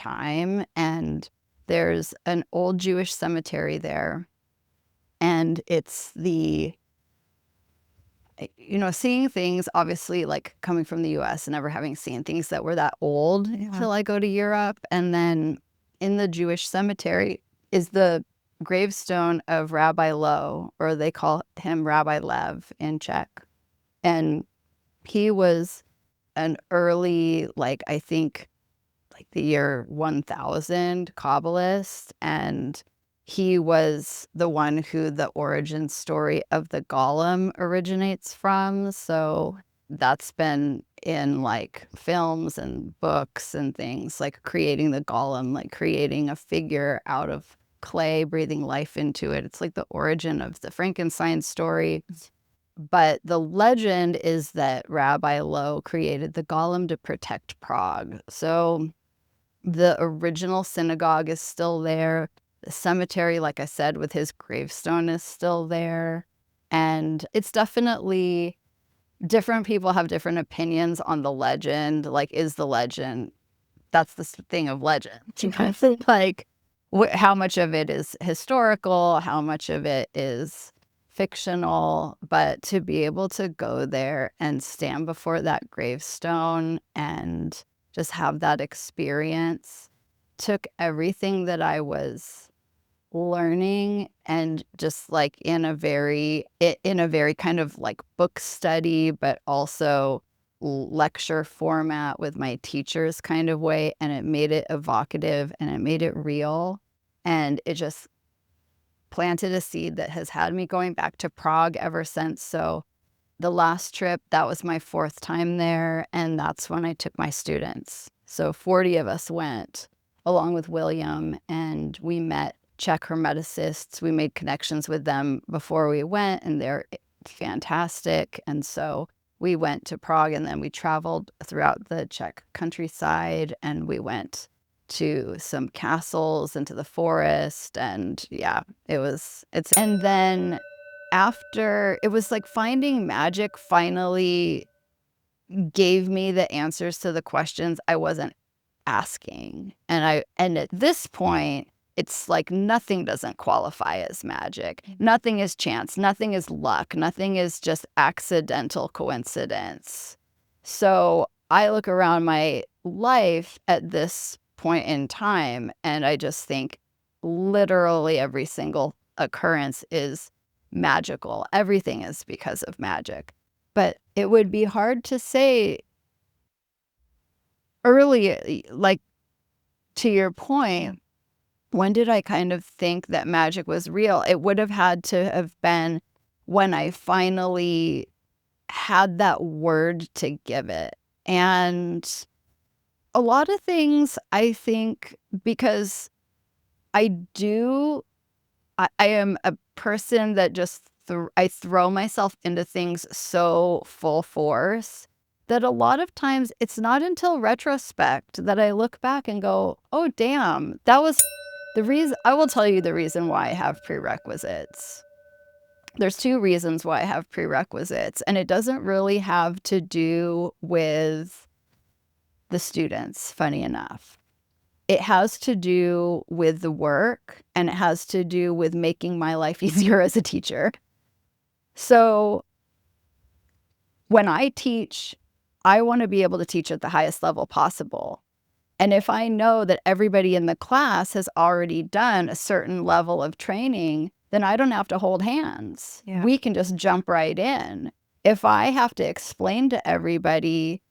time, and there's an old Jewish cemetery there. And it's seeing things, obviously, like coming from the US and never having seen things that were that old till I go to Europe. And then in the Jewish cemetery is the gravestone of Rabbi Lo, or they call him Rabbi Lev in Czech. And he was an early, I think, the year 1000 Kabbalist, and he was the one who the origin story of the golem originates from. So that's been in films and books and things, like creating the golem, like creating a figure out of clay, breathing life into it. It's like the origin of the Frankenstein story. But the legend is that Rabbi Lo created the golem to protect Prague. So the original synagogue is still there. The cemetery, like I said, with his gravestone is still there. And it's definitely, different people have different opinions on the legend. Like, is the legend, that's the thing of legend. Like, how much of it is historical, how much of it is fictional, but to be able to go there and stand before that gravestone and just have that experience took everything that I was learning and just in a very kind of book study, but also lecture format with my teachers kind of way, and it made it evocative and it made it real, and it just planted a seed that has had me going back to Prague ever since. So the last trip, that was my 4th time there, and that's when I took my students. So 40 of us went along with William, and we met Czech Hermeticists. We made connections with them before we went, and they're fantastic. And so we went to Prague, and then we traveled throughout the Czech countryside, and we went to some castles into the forest, and and then after, it was like finding magic finally gave me the answers to the questions I wasn't asking. And at this point, it's like nothing doesn't qualify as magic. Nothing is chance. Nothing is luck. Nothing is just accidental coincidence. So I look around my life at this point in time, and I just think literally every single occurrence is magical. Everything is because of magic. But it would be hard to say early, to your point, when did I kind of think that magic was real? It would have had to have been when I finally had that word to give it. And a lot of things, I think, because I am a person that just I throw myself into things so full force that a lot of times it's not until retrospect that I look back and go, oh, damn, that was the reason. I will tell you the reason why I have prerequisites. There's 2 reasons why I have prerequisites, and it doesn't really have to do with the students, funny enough. It has to do with the work, and it has to do with making my life easier as a teacher. So when I teach, I want to be able to teach at the highest level possible. And if I know that everybody in the class has already done a certain level of training, then I don't have to hold hands. Yeah. We can just jump right in. If I have to explain to everybody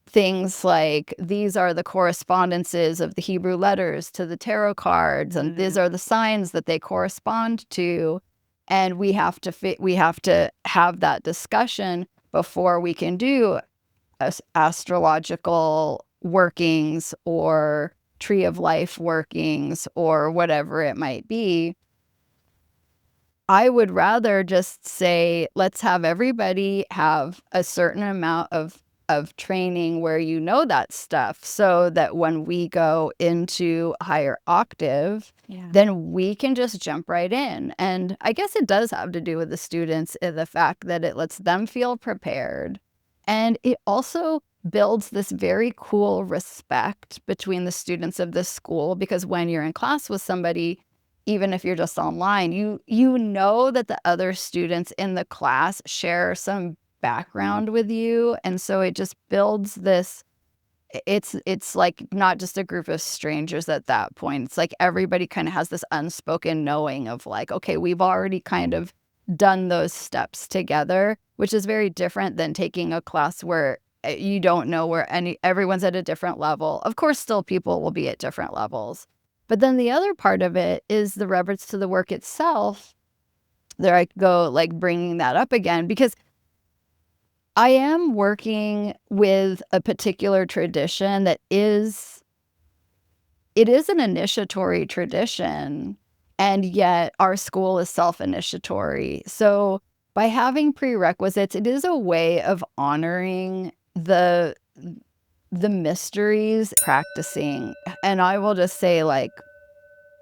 things like, these are the correspondences of the Hebrew letters to the tarot cards, and these are the signs that they correspond to, and we have to have that discussion before we can do astrological workings or tree of life workings or whatever it might be. I would rather just say, let's have everybody have a certain amount of training where you know that stuff, so that when we go into higher octave, then we can just jump right in. And I guess it does have to do with the students, the fact that it lets them feel prepared. And it also builds this very cool respect between the students of this school, because when you're in class with somebody, even if you're just online, you know that the other students in the class share some background with you. And so it just builds this, it's like not just a group of strangers at that point. It's like everybody kind of has this unspoken knowing of like, okay, we've already kind of done those steps together, which is very different than taking a class where you don't know where everyone's at a different level. Of course, still people will be at different levels. But then the other part of it is the reverence to the work itself. There I go, like bringing that up again, because I am working with a particular tradition that is an initiatory tradition, and yet our school is self-initiatory. So by having prerequisites, it is a way of honoring the mysteries practicing. And I will just say, like,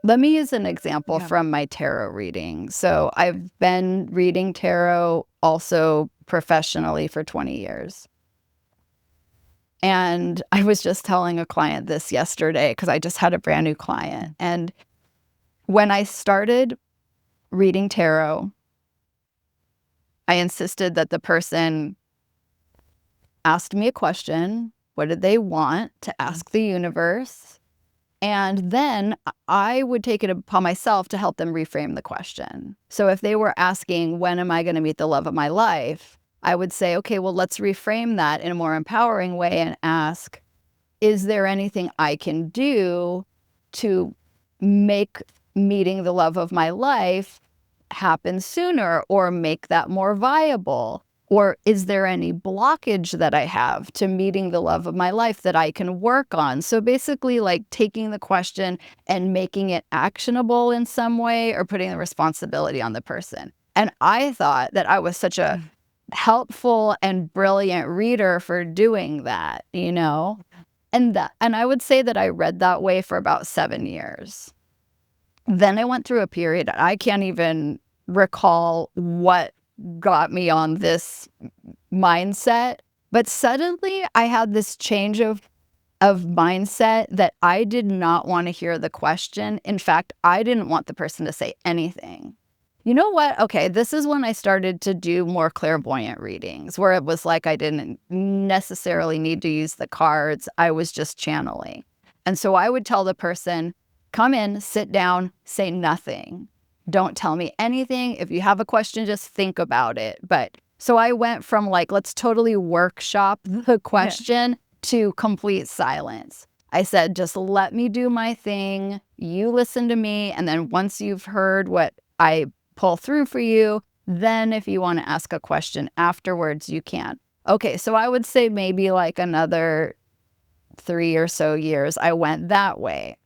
let me use an example from my tarot reading. So I've been reading tarot also professionally for 20 years. And I was just telling a client this yesterday because I just had a brand new client. And when I started reading tarot, I insisted that the person asked me a question. What did they want to ask the universe? And then I would take it upon myself to help them reframe the question. So if they were asking, when am I going to meet the love of my life? I would say, okay, well, let's reframe that in a more empowering way and ask, is there anything I can do to make meeting the love of my life happen sooner or make that more viable? Or is there any blockage that I have to meeting the love of my life that I can work on? So basically, like taking the question and making it actionable in some way, or putting the responsibility on the person. And I thought that I was such a helpful and brilliant reader for doing that, you know? And I would say that I read that way for about 7 years. Then I went through a period, I can't even recall what got me on this mindset, but suddenly I had this change of mindset that I did not want to hear the question. In fact, I didn't want the person to say anything. You know what? Okay, this is when I started to do more clairvoyant readings, where it was like I didn't necessarily need to use the cards. I was just channeling. And so I would tell the person, come in, sit down, say nothing. Don't tell me anything. If you have a question, just think about it. But so I went from like, let's totally workshop the question to complete silence. I said, just let me do my thing. You listen to me. And then once you've heard what I pull through for you, then if you want to ask a question afterwards, you can. Okay, so I would say maybe like another 3 or so years, I went that way.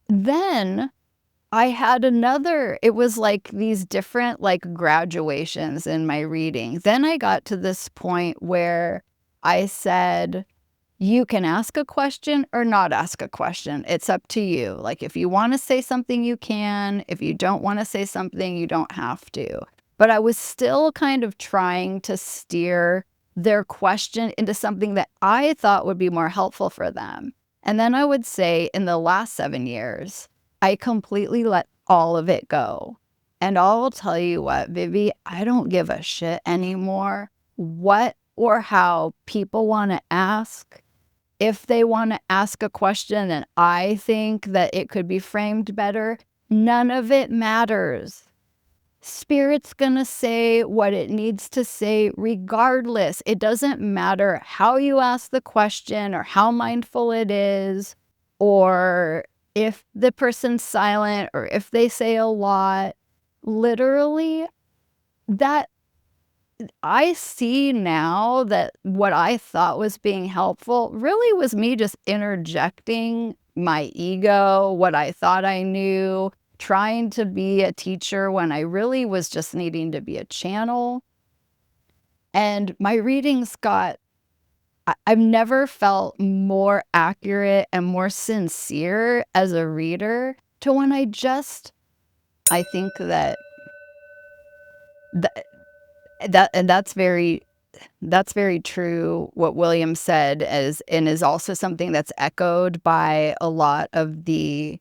Then I had it was like these different like graduations in my reading. Then I got to this point where I said, you can ask a question or not ask a question. It's up to you. Like if you want to say something, you can. If you don't want to say something, you don't have to. But I was still kind of trying to steer their question into something that I thought would be more helpful for them. And then I would say in the last 7 years, I completely let all of it go. And I'll tell you what, Vivi, I don't give a shit anymore what or how people want to ask. If they want to ask a question and I think that it could be framed better, none of it matters. Spirit's going to say what it needs to say regardless. It doesn't matter how you ask the question or how mindful it is, or if the person's silent or if they say a lot. Literally, that I see now that what I thought was being helpful really was me just interjecting my ego, what I thought I knew, trying to be a teacher when I really was just needing to be a channel. And my readings I've never felt more accurate and more sincere as a reader to when I think that and that's that's very true. What William said is also something that's echoed by a lot of the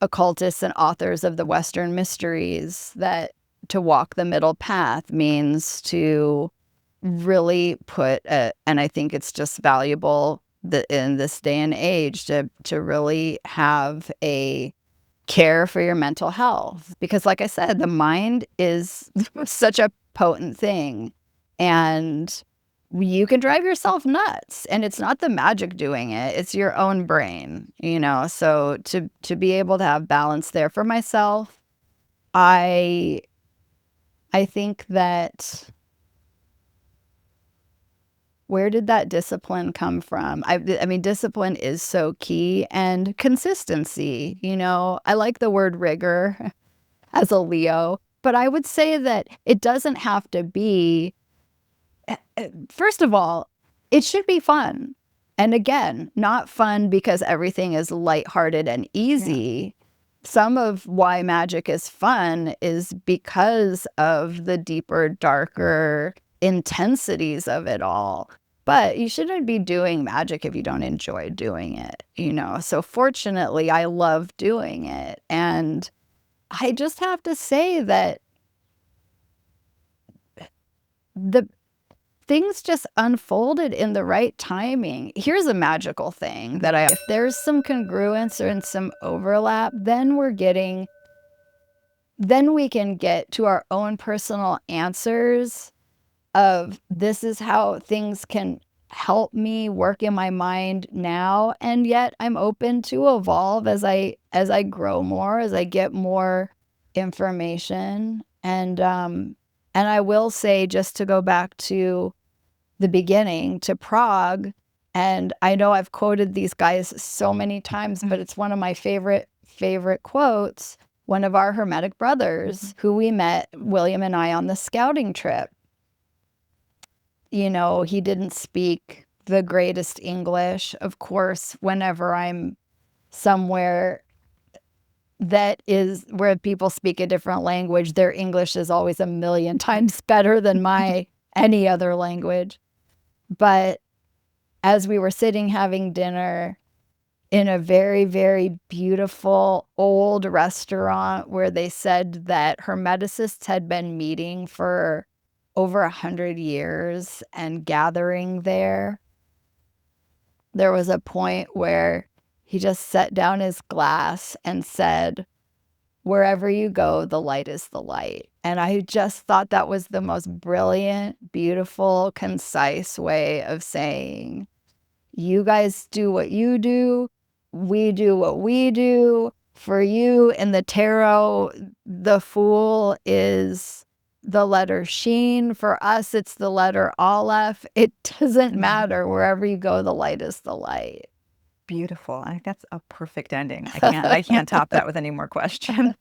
occultists and authors of the Western mysteries, that to walk the middle path means to really and I think it's just valuable that in this day and age to really have a care for your mental health. Because like I said, the mind is such a potent thing, and you can drive yourself nuts, and it's not the magic doing it, it's your own brain, so to be able to have balance there. For myself, I think that, where did that discipline come from? I mean, discipline is so key, and consistency. I like the word rigor as a Leo, but I would say that it doesn't have to be, first of all, it should be fun. And again, not fun because everything is lighthearted and easy. Yeah. Some of why magic is fun is because of the deeper, darker intensities of it all. But you shouldn't be doing magic if you don't enjoy doing it, So fortunately, I love doing it. And I just have to say that the things just unfolded in the right timing. Here's a magical thing that if there's some congruence or some overlap, then we can get to our own personal answers of, this is how things can help me work in my mind now, and yet I'm open to evolve as I grow more, as I get more information. And I will say, just to go back to the beginning, to Prague, and I know I've quoted these guys so many times, but it's one of my favorite quotes. One of our Hermetic brothers, who we met, William and I, on the scouting trip, he didn't speak the greatest English. Of course, whenever I'm somewhere that is where people speak a different language, their English is always a million times better than my any other language. But as we were sitting having dinner in a very, very beautiful old restaurant where they said that Hermeticists had been meeting for over 100 years and gathering there was a point where he just set down his glass and said, "Wherever you go, the light is the light." And I just thought that was the most brilliant, beautiful, concise way of saying, you guys do what you do, we do what we do. For you in the tarot, the Fool is the letter Sheen. For us, it's the letter Aleph. It doesn't matter. Wherever you go, the light is the light. Beautiful. I think that's a perfect ending. I can't top that with any more questions.